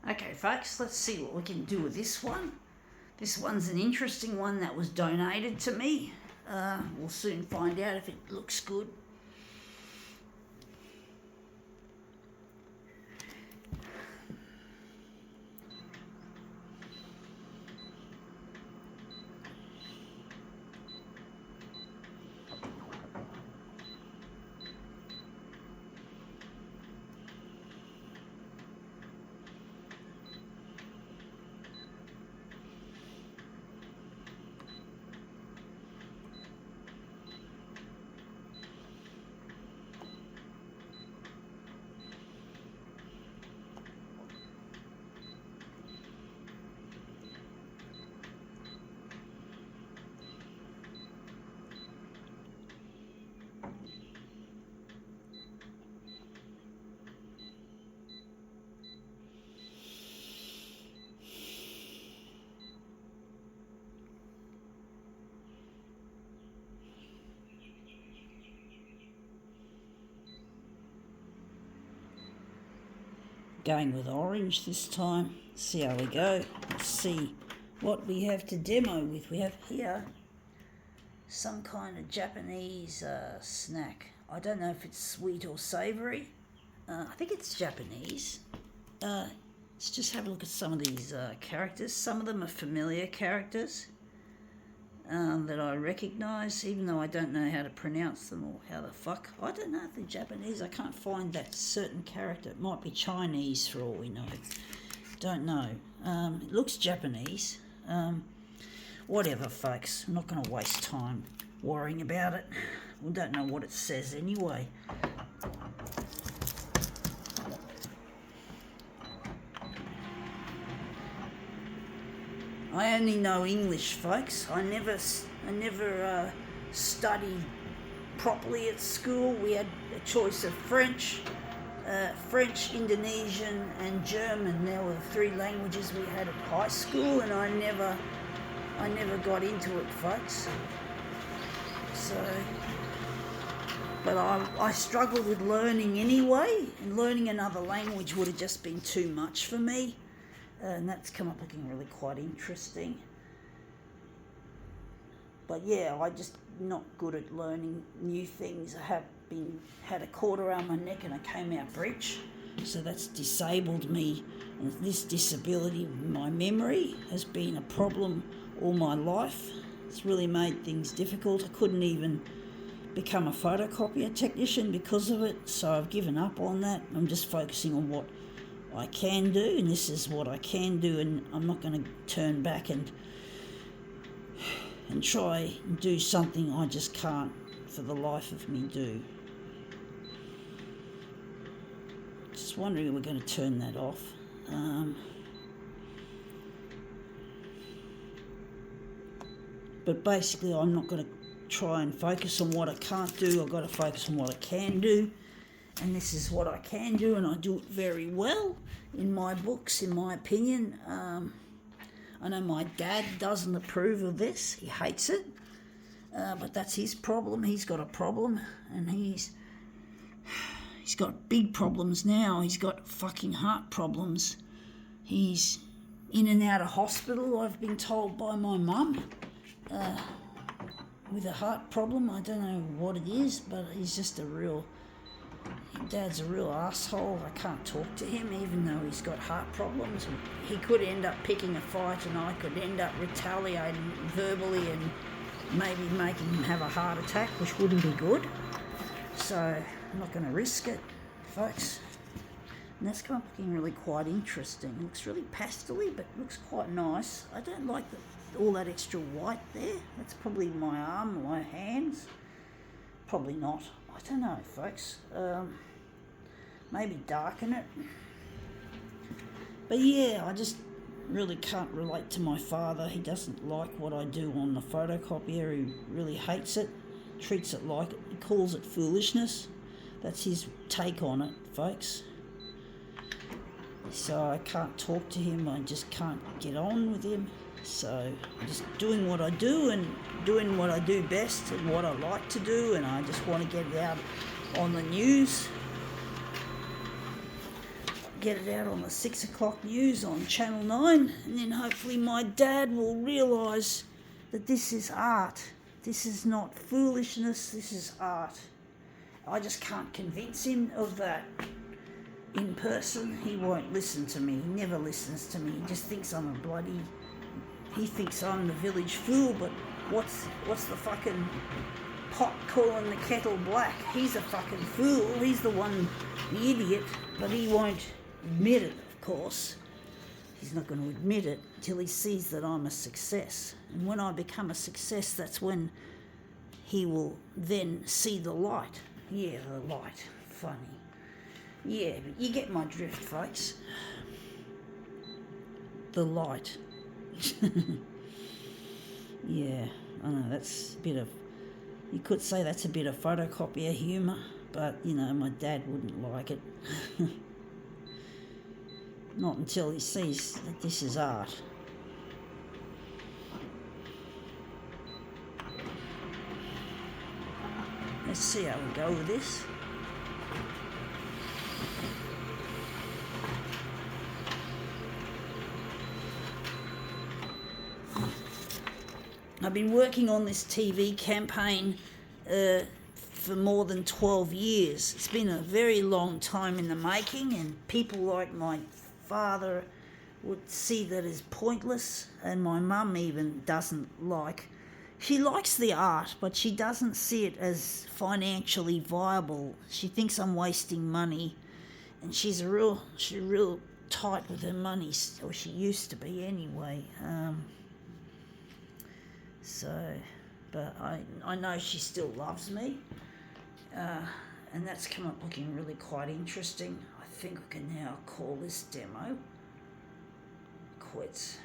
Okay, folks, let's see what we can do with this one. This one's an interesting one that was donated to me. We'll soon find out if it looks good. Going with orange this time. See how we go. Let's see what we have to demo with. We have here some kind of Japanese snack. I don't know if it's sweet or savoury. I think it's Japanese. Let's just have a look at some of these characters. Some of them are familiar characters that I recognise, even though I don't know how to pronounce them or how the fuck. I don't know if they're Japanese. I can't find that certain character. It might be Chinese for all we know. Don't know. It looks Japanese. Whatever, folks. I'm not going to waste time worrying about it. We don't know what it says anyway. I only know English, folks. I never studied properly at school. We had a choice of French, Indonesian, and German. There were the three languages we had at high school, and I never got into it, folks. So, but I struggled with learning anyway, and learning another language would have just been too much for me. And that's come up looking really quite interesting. But yeah, I just not good at learning new things. I had a cord around my neck and I came out breech, so that's disabled me. And this disability, my memory, has been a problem all my life. It's really made things difficult. I couldn't even become a photocopier technician because of it, so I've given up on that. I'm just focusing on what I can do, and this is what I can do, and I'm not going to turn back and try and do something I just can't for the life of me do. Just wondering if we're going to turn that off. But basically I'm not going to try and focus on what I can't do. I've got to focus on what I can do. And this is what I can do, and I do it very well in my books, in my opinion. I know my dad doesn't approve of this. He hates it. But that's his problem. He's got a problem, and he's got big problems now. He's got fucking heart problems. He's in and out of hospital, I've been told by my mum, with a heart problem. I don't know what it is, but he's just Dad's a real asshole. I can't talk to him even though he's got heart problems. He could end up picking a fight and I could end up retaliating verbally and maybe making him have a heart attack, which wouldn't be good. So I'm not going to risk it, folks. And that's come up looking really quite interesting. It looks really pastel-y, but looks quite nice. I don't like all that extra white there. That's probably my arm, my hands. Probably not. I don't know, folks. Maybe darken it. But yeah, I just really can't relate to my father. He doesn't like what I do on the photocopier. He really hates it, treats it like it. He calls it foolishness. That's his take on it, folks. So I can't talk to him. I just can't get on with him. So I'm just doing what I do and doing what I do best and what I like to do, and I just want to get it out on the news. get it out on the 6 o'clock news on Channel 9, and then hopefully my dad will realise that this is art. This is not foolishness, this is art. I just can't convince him of that in person. He won't listen to me. He never listens to me. He just thinks I'm a bloody... He thinks I'm the village fool, but what's the fucking pot calling the kettle black? He's a fucking fool. He's the one, the idiot, but he won't admit it, of course. He's not going to admit it until he sees that I'm a success. And when I become a success, that's when he will then see the light. Yeah, the light. Funny. Yeah, but you get my drift, folks. The light. Yeah, I know, that's a bit of... You could say that's a bit of photocopier humour, but, you know, my dad wouldn't like it. Not until he sees that this is art. Let's see how we go with this. I've been working on this TV campaign for more than 12 years. It's been a very long time in the making, and people like my father would see that as pointless, and my mum even doesn't like. She likes the art, but she doesn't see it as financially viable. She thinks I'm wasting money, and she's real tight with her money, or she used to be anyway. But I know she still loves me, and that's come up looking really quite interesting. I think we can now call this demo quits.